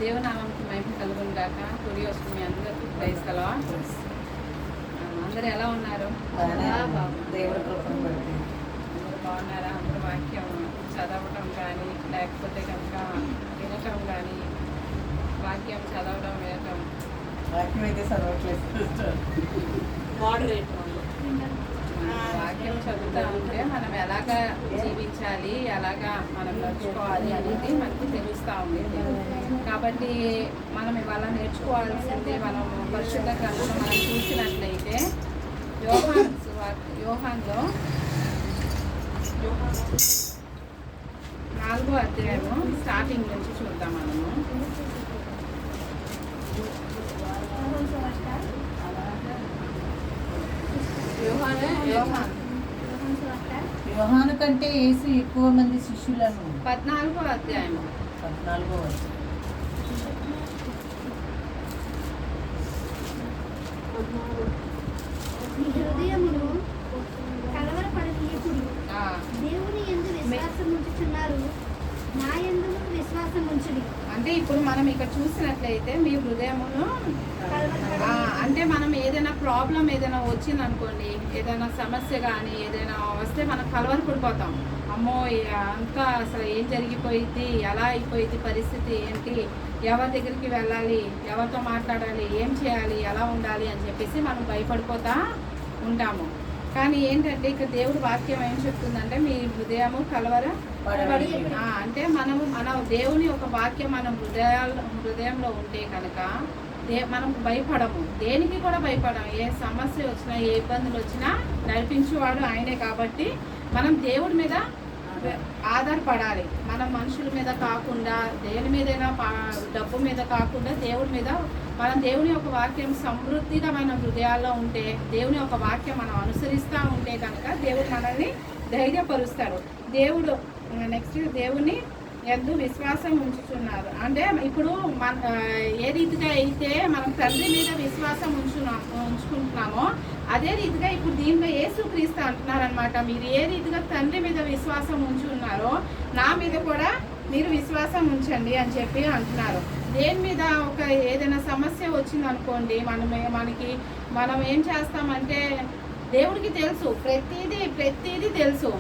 దేవుని నామానికి మహిమ కలుగును గాక. తొలి వస్తుంది మీ అందరికీ ప్రైజ్ ది లార్డ్. అందరూ ఎలా ఉన్నారు? దేవుడి కృపను బట్టి అందరూ బాగున్నారా? అందరూ వాక్యం చదవటం కానీ లేకపోతే కనుక వినటం కానీ, వాక్యం చదవడం వినటం, వాక్యం అయితే చదవట్లేదు. మోడరేట్ వాక్యం చదువుతూ ఉంటే మనం ఎలాగా జీవించాలి, ఎలాగా మనం నడుచుకోవాలి అనేది మనకి తెలుస్తూ ఉంది. కాబట్టి మనం ఇవాళ నేర్చుకోవాల్సింది, మనం పరిశుద్ధ గ్రంథంలో మనం చూసినట్లయితే యోహాన్లో 4వ అధ్యాయము స్టార్టింగ్ నుంచి చూద్దాం మనము. యోహాను కంటే యేసు ఎక్కువ మంది శిష్యులను 14వ అధ్యాయము 14వ మీ హృదయమును కలవరపడనీయకుడి. దేవుని యందు విశ్వాసం ఉంచుచున్నారు, నా యందును విశ్వాసం ఉంచుడి. అంటే ఇప్పుడు మనం ఇక్కడ చూసినట్లయితే మీ హృదయమును అంటే మనం ఏదైనా ప్రాబ్లం ఏదైనా వచ్చింది అనుకోండి, ఏదైనా సమస్య కానీ ఏదైనా వస్తే మనం కలవరపడిపోతాం. అమ్మో అంతా అసలు ఏం జరిగిపోయింది, ఎలా అయిపోయింది, పరిస్థితి ఏంటి, ఎవరి దగ్గరికి వెళ్ళాలి, ఎవరితో మాట్లాడాలి, ఏం చేయాలి, ఎలా ఉండాలి అని చెప్పేసి మనం భయపడిపోతా ఉంటాము. కానీ ఏంటంటే ఇక్కడ దేవుడి వాక్యం ఏం చెప్తుందంటే మీ హృదయము కలవరపడి అంటే మనము మన దేవుని ఒక వాక్యం మన హృదయంలో ఉంటే కనుక మనం భయపడము, దేనికి కూడా భయపడము. ఏ సమస్య వచ్చినా ఏ ఇబ్బందులు వచ్చినా నడిపించేవాడు ఆయనే. కాబట్టి మనం దేవుడి మీద ఆధారపడాలి. మనం మనుషుల మీద కాకుండా, దేని మీదైనా డబ్బు మీద కాకుండా దేవుడి మీద, మనం దేవుని యొక్క వాక్యం సమృద్ధిగా మన హృదయాల్లో ఉంటే, దేవుని యొక్క వాక్యం మనం అనుసరిస్తూ ఉంటే కనుక దేవుడు మనల్ని ధైర్యపరుస్తాడు. దేవుడు నెక్స్ట్ దేవుని ఎందు విశ్వాసం ఉంచుతున్నారు అంటే ఇప్పుడు మన ఏ రీతిగా అయితే మనం తండ్రి మీద విశ్వాసం ఉంచుకుంటున్నామో అదే రీతిగా ఇప్పుడు దీంట్లో యేసుక్రీస్తు అంటున్నారనమాట. మీరు ఏ రీతిగా తండ్రి మీద విశ్వాసం ఉంచున్నారో నా మీద కూడా మీరు విశ్వాసం ఉంచండి అని చెప్పి అంటున్నారు. దేని మీద ఒక ఏదైనా సమస్య వచ్చింది అనుకోండి, మనం ఏం చేస్తామంటే దేవుడికి తెలుసు, ప్రతిదీ తెలుసు.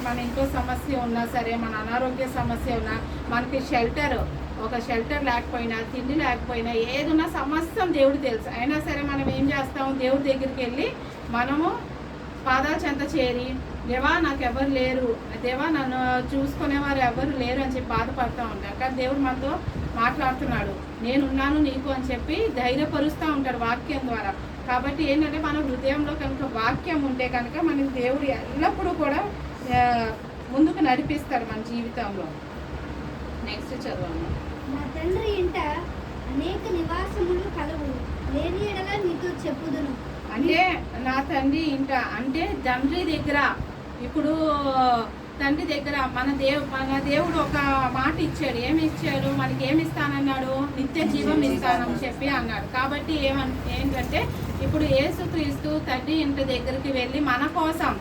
మన ఇంట్లో సమస్య ఉన్నా సరే, మన అనారోగ్య సమస్య ఉన్నా, మనకి ఒక షెల్టర్ లేకపోయినా, తిండి లేకపోయినా, ఏదున్నా సమస్తం దేవుడు తెలుసు. అయినా సరే మనం ఏం చేస్తాము, దేవుడి దగ్గరికి వెళ్ళి మనము పాదాల చెంత చేరి, దేవా నాకు ఎవరు లేరు, దేవా నన్ను చూసుకునేవారు ఎవరు లేరు అని చెప్పి బాధపడుతూ ఉంటారు. కానీ దేవుడు మనతో మాట్లాడుతున్నాడు, నేనున్నాను నీకు అని చెప్పి ధైర్యపరుస్తూ ఉంటాడు వాక్యం ద్వారా. కాబట్టి ఏంటంటే మన హృదయంలో కనుక వాక్యం ఉంటే కనుక మనకి దేవుడు ఎల్లప్పుడూ కూడా ముందుకు నడిపిస్తాడు మన జీవితంలో. నెక్స్ట్ చదవండి. నా తండ్రి ఇంట అనేక నివాసములు కలవు, లేని ఎడల నీతో చెప్పుదును. అంటే నా తండ్రి ఇంట అంటే తండ్రి దగ్గర, ఇప్పుడు తండ్రి దగ్గర మన దేవుడు ఒక మాట ఇచ్చాడు. ఏమి ఇచ్చాడు? మనకి ఏమి ఇస్తానన్నాడు? నిత్య జీవం ఇస్తానని చెప్పి అన్నాడు. కాబట్టి ఏంటంటే ఇప్పుడు యేసుక్రీస్తు తండ్రి ఇంటి దగ్గరికి వెళ్ళి మన కోసం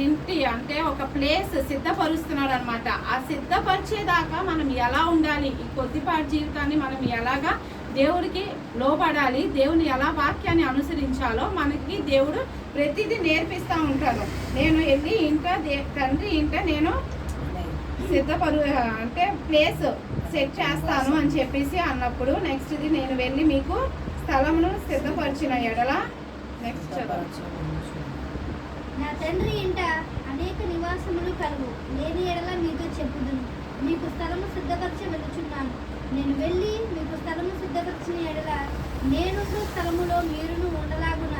ఇంటి అంటే ఒక ప్లేస్ సిద్ధపరుస్తున్నాడు అనమాట. ఆ సిద్ధపరిచేదాకా మనం ఎలా ఉండాలి, ఈ కొద్దిపాటి జీవితాన్ని మనం ఎలాగా దేవుడికి లోబడాలి, దేవుని ఎలా వాక్యాన్ని అనుసరించాలో మనకి దేవుడు ప్రతిదీ నేర్పిస్తూ ఉంటాడు. నేను వెళ్ళి తండ్రి ఇంట నేను అంటే ప్లేస్ సెట్ చేస్తాను అని చెప్పేసి అన్నప్పుడు నెక్స్ట్ ఇది నేను వెళ్ళి మీకు స్థలమును సిద్ధపరిచిన ఎడల నెక్స్ట్ చదవచ్చు. నా తండ్రి ఇంట అనేక నివాసములు కలవు, లేని ఎడల మీతో చెప్పుదును. మీకు స్థలము సిద్ధపరిచి వెళుచున్నాను. నేను వెళ్ళి మీకు స్థలము సిద్ధపరిచిన ఎడల నేనున్న స్థలములో మీరును ఉండలాగున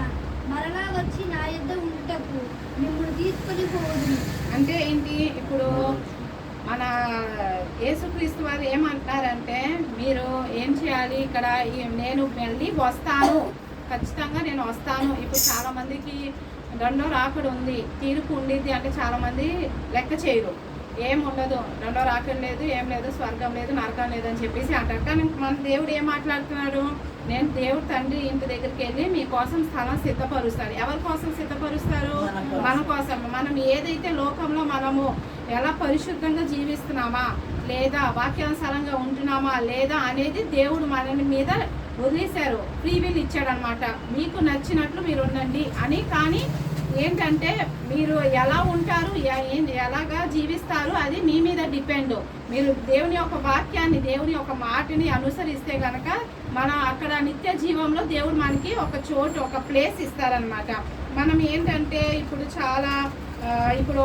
మరలా వచ్చి నా యొద్ద ఉండుటకు మిమ్మల్ని తీసుకొని పోవదును. అంటే ఏంటి? ఇప్పుడు మన యేసుక్రీస్తు వారు ఏమంటారంటే మీరు ఏం చేయాలి, ఇక్కడ నేను మళ్ళీ వస్తాను, ఖచ్చితంగా నేను వస్తాను. ఇప్పుడు చాలామందికి రెండో రాకడ ఉంది, తీర్పు ఉండిద్ది అంటే చాలామంది లెక్క చేయరు. ఏం ఉండదు, రెండో రాకడ లేదు, ఏం లేదు, స్వర్గం లేదు, నరకం లేదు అని చెప్పేసి అంటారు. కానీ మన దేవుడు ఏం మాట్లాడుతున్నాడు? నేను దేవుడు తండ్రి ఇంటి దగ్గరికి వెళ్ళి మీకోసం స్థలం సిద్ధపరుస్తాడు. ఎవరి కోసం సిద్ధపరుస్తారు? మన కోసం. మనం ఏదైతే లోకంలో మనము ఎలా పరిశుద్ధంగా జీవిస్తున్నామా లేదా వాక్యానుసారంగా ఉంటున్నామా లేదా అనేది దేవుడు మన మీద వదిలేశారు, ఫ్రీ విల్ ఇచ్చాడనమాట. మీకు నచ్చినట్లు మీరు ఉండండి అని. కానీ ఏంటంటే మీరు ఎలా ఉంటారు, ఎలాగా జీవిస్తారు అది మీ మీద డిపెండ్. మీరు దేవుని యొక్క వాక్యాన్ని, దేవుని యొక్క మాటని అనుసరిస్తే కనుక మనం అక్కడ నిత్య జీవంలో దేవుడు మనకి ఒక చోటు, ఒక ప్లేస్ ఇస్తారనమాట. మనం ఏంటంటే ఇప్పుడు చాలా ఇప్పుడు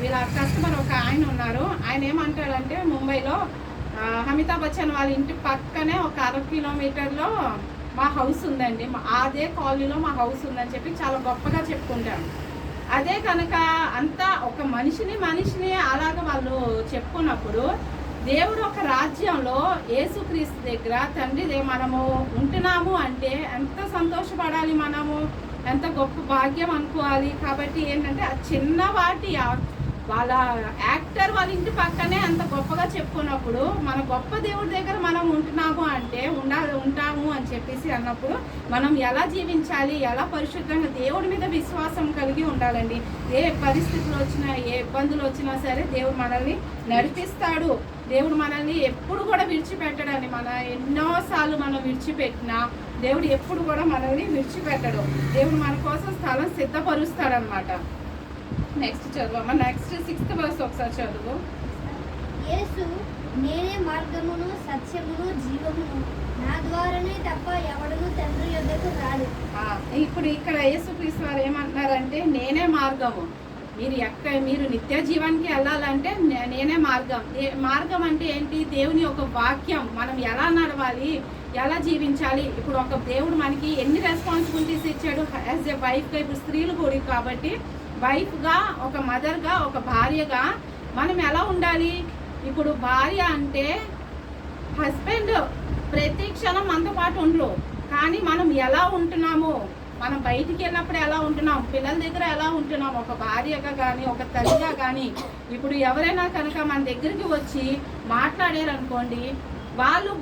వీళ్ళ కస్టమర్ ఒక ఆయన ఉన్నారు. ఆయన ఏమంటాడంటే ముంబైలో అమితాబ్ బచ్చన్ వాళ్ళ ఇంటి పక్కనే ఒక 1/2 కిలోమీటర్లో మా హౌస్ ఉందండి, అదే కాలనీలో మా హౌస్ ఉందని చెప్పి చాలా గొప్పగా చెప్పుకుంటాం. అదే కనుక అంతా ఒక మనిషిని అలాగ వాళ్ళు చెప్పుకున్నప్పుడు దేవుడు ఒక రాజ్యంలో యేసుక్రీస్తు దగ్గర తండ్రి మనము ఉంటున్నాము అంటే ఎంత సంతోషపడాలి, మనము ఎంత గొప్ప భాగ్యం అనుకోవాలి. కాబట్టి ఏంటంటే ఆ చిన్నవాటి వాళ్ళ యాక్టర్ వాళ్ళ ఇంటి పక్కనే అంత గొప్పగా చెప్పుకున్నప్పుడు మన గొప్ప దేవుడి దగ్గర మనం ఉంటున్నాము అంటే ఉంటాము అని చెప్పేసి అన్నప్పుడు మనం ఎలా జీవించాలి, ఎలా పరిశుద్ధంగా దేవుడి మీద విశ్వాసం కలిగి ఉండాలండి. ఏ పరిస్థితులు వచ్చినా, ఏ ఇబ్బందులు వచ్చినా సరే దేవుడు మనల్ని నడిపిస్తాడు. దేవుడు మనల్ని ఎప్పుడు కూడా విడిచిపెట్టడని, మన ఎన్నోసార్లు మనం విడిచిపెట్టినా దేవుడు ఎప్పుడు కూడా మనల్ని విడిచిపెట్టడు. దేవుడు మన కోసం స్థలం సిద్ధపరుస్తాడనమాట. నెక్స్ట్ చదువు. నెక్స్ట్ 6th verse ఒకసారి చదువు. యేసు నేనే మార్గమును సత్యమును జీవమును, నా ద్వారానే తప్ప ఎవడును తండ్రి యొద్దకు రాడు. ఇప్పుడు ఇక్కడ యేసుక్రీస్తు వారు ఏమంటున్నారంటే నేనే మార్గము. మీరు నిత్య జీవానికి వెళ్ళాలంటే నేనే మార్గం. మార్గం అంటే ఏంటి? దేవుని యొక్క వాక్యం, మనం ఎలా నడవాలి, ఎలా జీవించాలి. ఇప్పుడు ఒక దేవుడు మనకి ఎన్ని రెస్పాన్సిబిలిటీస్ ఇచ్చాడు యాజ్ ఎ వైఫ్గా. ఇప్పుడు స్త్రీలు కూడా కాబట్టి వైఫ్గా, ఒక మదర్గా, ఒక భార్యగా మనం ఎలా ఉండాలి? ఇప్పుడు భార్య అంటే హస్బెండ్ ప్రతి క్షణం మనతో పాటు ఉండరు, కానీ మనం ఎలా ఉంటున్నామో, మనం బయటికి వెళ్ళినప్పుడు ఎలా ఉంటున్నాం, పిల్లల దగ్గర ఎలా ఉంటున్నాం, ఒక భార్యగా కానీ ఒక తల్లిగా కానీ. ఇప్పుడు ఎవరైనా కనుక మన దగ్గరికి వచ్చి మాట్లాడారు అనుకోండి, వాళ్ళు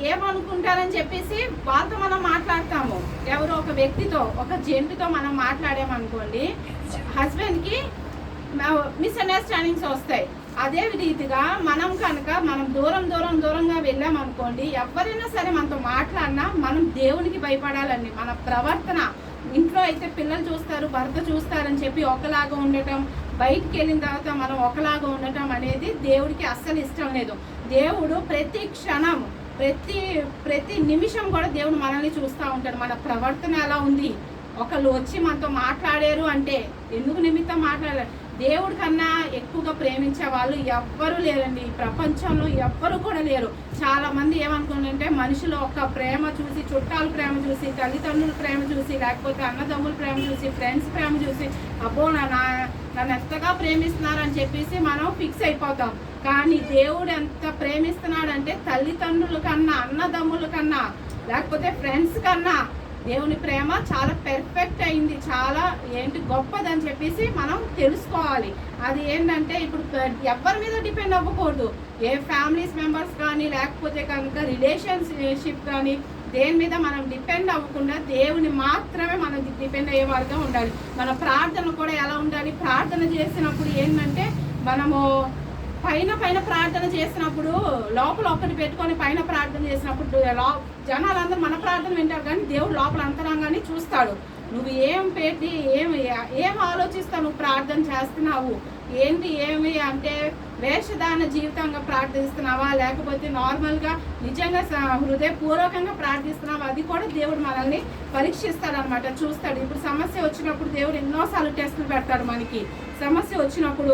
ఏమనుకుంటారని చెప్పేసి వాళ్ళతో మనం మాట్లాడతాము. ఎవరో ఒక వ్యక్తితో, ఒక జంతుతో మనం మాట్లాడామనుకోండి, హస్బెండ్కి మిస్అండర్స్టాండింగ్స్ వస్తాయి. అదే రీతిగా మనం కనుక దూరంగా వెళ్ళామనుకోండి, ఎవరైనా సరే మనతో మాట్లాడినా మనం దేవునికి భయపడాలండి. మన ప్రవర్తన, ఇంట్లో అయితే పిల్లలు చూస్తారు, భర్త చూస్తారని చెప్పి ఒకలాగా ఉండటం, బయటికి వెళ్ళిన తర్వాత మనం ఒకలాగా ఉండటం అనేది దేవుడికి అస్సలు ఇష్టం లేదు. దేవుడు ప్రతి క్షణం, ప్రతి నిమిషం కూడా దేవుడు మనల్ని చూస్తూ ఉంటాడు. మన ప్రవర్తన ఎలా ఉంది, ఒకళ్ళు వచ్చి మనతో మాట్లాడారు అంటే ఎందుకు నిమిత్తం మాట్లాడారు. దేవుడి కన్నా ఎక్కువగా ప్రేమించే వాళ్ళు ఎవ్వరూ లేరండి ఈ ప్రపంచంలో, ఎవ్వరు కూడా లేరు. చాలా మంది ఏమనుకుంటుంటే మనుషులు ఒక ప్రేమ చూసి, చుట్టాల ప్రేమ చూసి, తల్లిదండ్రుల ప్రేమ చూసి, లేకపోతే అన్నదమ్ముల ప్రేమ చూసి, ఫ్రెండ్స్ ప్రేమ చూసి, అబ్బో నన్ను ఎంతగా ప్రేమిస్తున్నారని చెప్పేసి మనం ఫిక్స్ అయిపోతాం. కానీ దేవుడు ఎంత ప్రేమిస్తున్నాడంటే తల్లిదండ్రుల కన్నా, అన్నదమ్ముల కన్నా, లేకపోతే ఫ్రెండ్స్ కన్నా దేవుని ప్రేమ చాలా పెర్ఫెక్ట్ అయింది, చాలా గొప్పదని చెప్పేసి మనం తెలుసుకోవాలి. అది ఏంటంటే ఇప్పుడు ఎవరి మీద డిపెండ్ అవ్వకూడదు. ఏ ఫ్యామిలీస్ మెంబర్స్ కానీ, లేకపోతే కనుక రిలేషన్షిప్ కానీ, దేని మీద మనం డిపెండ్ అవ్వకుండా దేవుని మాత్రమే మనం డిపెండ్ అయ్యేవారుగా ఉండాలి. మన ప్రార్థన కూడా ఎలా ఉండాలి? ప్రార్థన చేసినప్పుడు ఏంటంటే మనము పైన ప్రార్థన చేసినప్పుడు లోపల ఒక్కటి పెట్టుకొని పైన ప్రార్థన చేసినప్పుడు జనాలందరూ మన ప్రార్థన వింటారు, కానీ దేవుడు లోపల అంతరంగాన్ని చూస్తాడు. నువ్వు ఏం ఆలోచిస్తావు, నువ్వు ప్రార్థన చేస్తున్నావు ఏమి అంటే వేషధాన జీవితంగా ప్రార్థిస్తున్నావా, లేకపోతే నార్మల్గా నిజంగా హృదయపూర్వకంగా ప్రార్థిస్తున్నావా, అది కూడా దేవుడు మనల్ని పరీక్షిస్తాడనమాట, చూస్తాడు. ఇప్పుడు సమస్య వచ్చినప్పుడు దేవుడు ఎన్నోసార్లు టెస్టులు పెడతాడు మనకి. సమస్య వచ్చినప్పుడు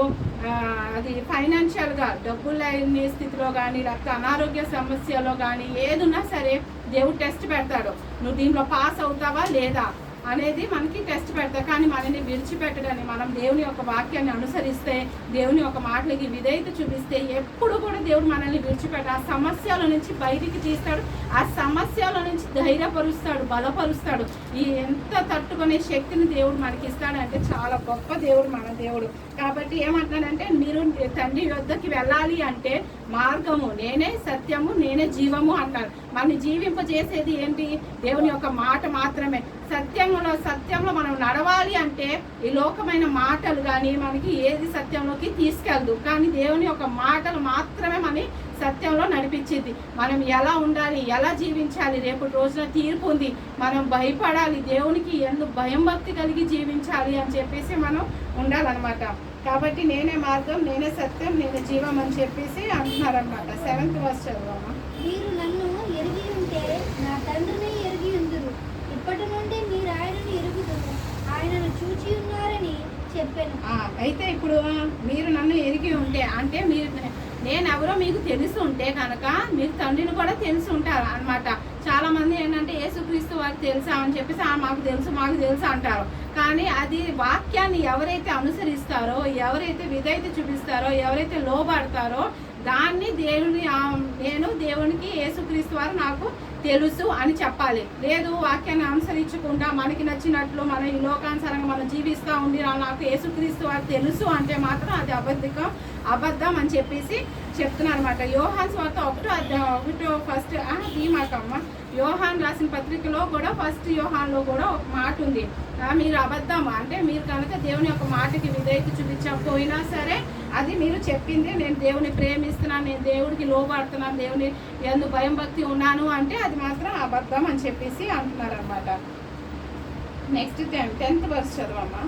అది ఫైనాన్షియల్గా డబ్బులు లేని స్థితిలో కానీ, లేకపోతే అనారోగ్య సమస్యలో కానీ ఏదున్నా సరే దేవుడు టెస్ట్ పెడతాడు. నువ్వు దీంట్లో పాస్ అవుతావా లేదా, అనేది మనకి టెస్ట్ పెడతారు. కానీ మనల్ని విడిచిపెట్టడాన్ని, మనం దేవుని యొక్క వాక్యాన్ని అనుసరిస్తే, దేవుని యొక్క మాటలకి విధేయత చూపిస్తే ఎప్పుడు కూడా దేవుడు మనల్ని విడిచిపెట్ట, ఆ సమస్యల నుంచి బయటికి తీస్తాడు, ఆ సమస్యల నుంచి ధైర్యపరుస్తాడు, బలపరుస్తాడు. ఈ ఎంత తట్టుకునే శక్తిని దేవుడు మనకి ఇస్తాడంటే చాలా గొప్ప దేవుడు మన దేవుడు. కాబట్టి ఏమంటున్నాడంటే, మీరు తండ్రి యొద్దకి వెళ్ళాలి అంటే మార్గము నేనే, సత్యము నేనే, జీవము అంటారు. మనని జీవింపజేసేది ఏంటి? దేవుని యొక్క మాట మాత్రమే. సత్యంలో మనం నడవాలి అంటే ఈ లోకమైన మాటలు కానీ మనకి ఏది సత్యంలోకి తీసుకెళ్ళదు. కానీ దేవుని యొక్క మాటలు మాత్రమే మన సత్యంలో నడిపించింది. మనం ఎలా ఉండాలి, ఎలా జీవించాలి, రేపు రోజున తీర్పు ఉంది, మనం భయపడాలి, దేవునికి ఎందుకు భయం భక్తి కలిగి జీవించాలి అని చెప్పేసి మనం ఉండాలన్నమాట. కాబట్టి నేనే మార్గం, నేనే సత్యం, నేనే జీవం అని చెప్పేసి అంటున్నారనమాట. 7th verse చదవమ్మా. మీరు నన్ను ఎరిగి ఉంటే నా తండ్రిని ఎరిగి ఉందురు. ఇప్పటి నుండి మీరు ఆయనను ఎరుగుదురు, ఆయనను చూచి ఉన్నారని చెప్పాను. అయితే ఇప్పుడు మీరు నన్ను ఎరిగి ఉంటే అంటే నేనెవరో మీకు తెలిసి ఉంటే కనుక మీరు తండ్రిని కూడా తెలిసి ఉంటారు అనమాట. చాలా మంది ఏంటంటే యేసుక్రీస్తు వారికి తెలుసా అని చెప్పేసి మాకు తెలుసు అంటారు. కానీ అది వాక్యాన్ని ఎవరైతే అనుసరిస్తారో, ఎవరైతే విధేయత చూపిస్తారో, ఎవరైతే లోబడతారో దాన్ని దేవునికి యేసుక్రీస్తు వారు నాకు తెలుసు అని చెప్పాలి. లేదు వాక్యాన్ని అనుసరించకుండా మనకి నచ్చినట్లు మన ఈ లోకానుసారంగా మనం జీవిస్తూ ఉండి నాకు యేసుక్రీస్తు వారు తెలుసు అంటే మాత్రం అది అబద్ధం అని చెప్పేసి చెప్తున్నారు అనమాట. యోహాన్ స్వార్త 1 ఫస్ట్ ఈ మాకమ్మ యోహాన్ రాసిన పత్రికలో కూడా 1 యోహాన్లో కూడా ఒక మాట ఉంది. మీరు అబద్ధం అంటే మీరు కనుక దేవుని యొక్క మాటకి విధేయత చూపించకపోయినా సరే అది మీరు చెప్పింది నేను దేవుని ప్రేమిస్తున్నాను, నేను దేవుడికి లోబడుతున్నాను, దేవుని ఎందు భయం భక్తి ఉన్నాను అంటే అది మాత్రం అబద్ధం అని చెప్పేసి అంటున్నారు అనమాట. Next 10th verse చదవమ్మా.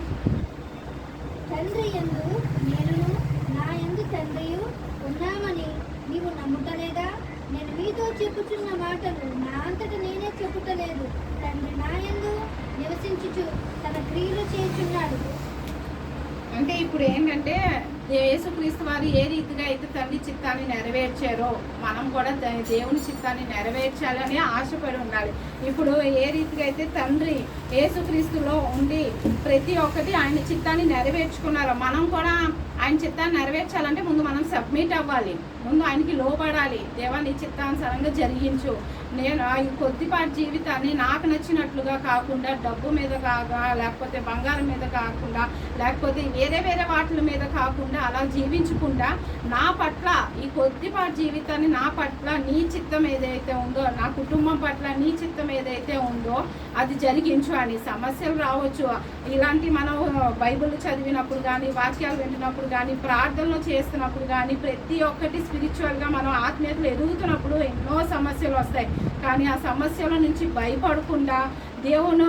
తండ్రి యందు నేనును నా యందు తండ్రియు ఉన్నామని నీవు నమ్ముటలేదా? నేను మీతో చెప్పుచున్న మాటలు నా అంతట నేనే చెప్పుటలేదు. తండ్రి నా యందు నివసించుచు తన క్రియలు చేయుచున్నాడు. అంటే ఇప్పుడు ఏంటంటే యేసుక్రీస్తు వారు ఏ రీతిగా అయితే తండ్రి చిత్తాన్ని నెరవేర్చారో మనం కూడా దేవుని చిత్తాన్ని నెరవేర్చాలని ఆశపడి ఉండాలి. ఇప్పుడు ఏ రీతిగా అయితే తండ్రి యేసుక్రీస్తులో ఉండి ప్రతి ఒక్కటి ఆయన చిత్తాన్ని నెరవేర్చుకున్నారో మనం కూడా ఆయన చిత్తాన్ని నెరవేర్చాలంటే ముందు మనం సబ్మిట్ అవ్వాలి, ముందు ఆయనకి లోబడాలి. దేవా నీ చిత్తానుసారంగా జరిగించు, నేను ఈ కొద్దిపాటి జీవితాన్ని నాకు నచ్చినట్లుగా కాకుండా, డబ్బు మీద కాగా, లేకపోతే బంగారం మీద కాకుండా, లేకపోతే వేరే వాటి మీద కాకుండా అలా జీవించకుండా నా పట్ల ఈ కొద్దిపాటి జీవితాన్ని నా పట్ల నీ చిత్తం ఏదైతే ఉందో, నా కుటుంబం పట్ల నీ చిత్తం ఏదైతే ఉందో అది జరిగించు అని. సమస్యలు రావచ్చు, ఇలాంటి మనం బైబిల్ చదివినప్పుడు కానీ, వాక్యాలు వింటున్నప్పుడు కానీ, ప్రార్థనలు చేస్తున్నప్పుడు కానీ, ప్రతి ఒక్కటి స్పిరిచువల్గా మనం ఆత్మీయతలు ఎదుగుతున్నప్పుడు ఎన్నో సమస్యలు వస్తాయి. కానీ ఆ సమస్యల నుంచి భయపడకుండా దేవుడు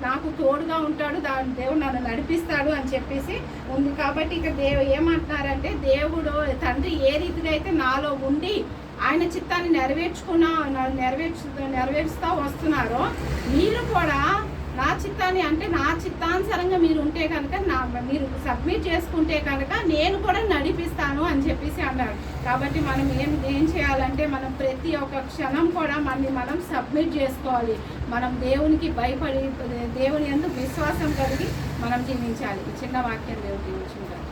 నాకు తోడుగా ఉంటాడు, దేవుడు నన్ను నడిపిస్తాడు అని చెప్పేసి ఉంది. కాబట్టి ఇక ఏమంటున్నారంటే దేవుడు తండ్రి ఏ రీతిగా అయితే నాలో ఉండి ఆయన చిత్తాన్ని నెరవేర్చుతూ వస్తున్నారో మీరు కూడా నా చిత్తాన్ని అంటే నా చిత్తానుసారంగా మీరు ఉంటే కనుక మీరు సబ్మిట్ చేసుకుంటే కనుక నేను కూడా నడిపిస్తాను అని చెప్పేసి అన్నారు. కాబట్టి మనం ఏం చేయాలంటే మనం ప్రతి ఒక్క క్షణం కూడా మనం సబ్మిట్ చేసుకోవాలి. మనం దేవునికి భయపడి దేవుని యందు విశ్వాసం కలిగి మనం జీవించాలి. చిన్న వాక్యం దేవుడు జీవించుకుంటారు.